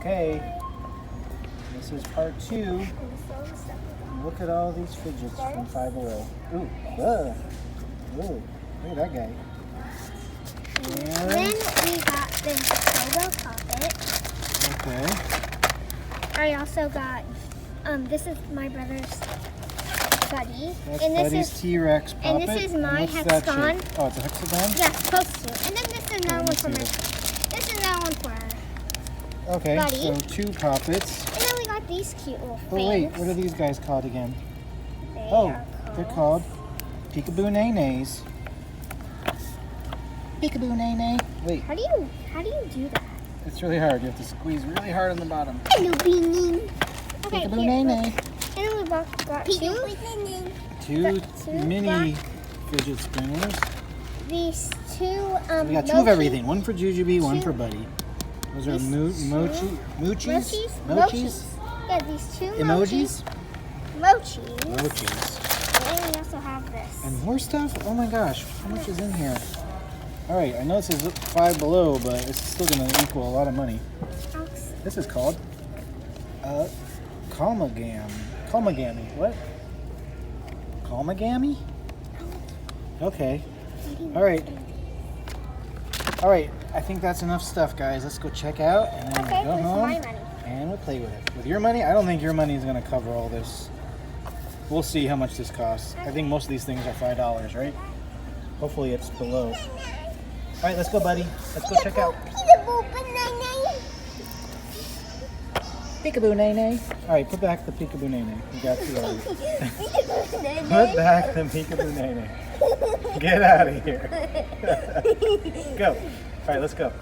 Okay. This is part 2. Look at all these fidgets from Five Below. Ooh, whoa. Ooh, look at that guy. And then we got this Bobo puppet. Okay. I also got, this is my brother's Buddy. That's and this Buddy's is T-Rex puppet. and this is my what's that hexagon. shape? Oh, it's a hexagon? Yeah, it's supposed to. And then this is another let me one for see my. this. This is another one for. Okay, Buddy. so 2 puppets. And then we got these cute little things. Oh wait, what are these guys called again? They Oh, are they're called Peekaboo Nays. Peekaboo Nay. Wait, How do you do that? it's really hard. You have to squeeze really hard on the bottom. Hello, Beanie. Okay, Peekaboo here, Nay. look. And then we got Two two mini fidget spinners. these two. We got 2 of everything. One for Jujubee, one for Buddy. Those are mochis? Mochis? Yeah, these 2 Emojis? Mochis. Mochis. And then we also have this. And more stuff? Oh my gosh, how much is in here? Alright, I know this is Five Below, but it's still going to equal a lot of money. This is called Calmagami. What? Calmagami? Okay. Alright. Alright, I think that's enough stuff, guys. Let's go check out and then Okay, we'll go with home my money. and we'll play with it. With your money? I don't think your money is going to cover all this. We'll see how much this costs. I think most of these things are $5, right? Hopefully it's below. Alright, let's go, buddy. Let's go check out. Peekaboo Nay. Alright, put back the Peekaboo Nay. We got 2 already. Put back the Peekaboo Nay. Get out of here. Go. Alright, let's go.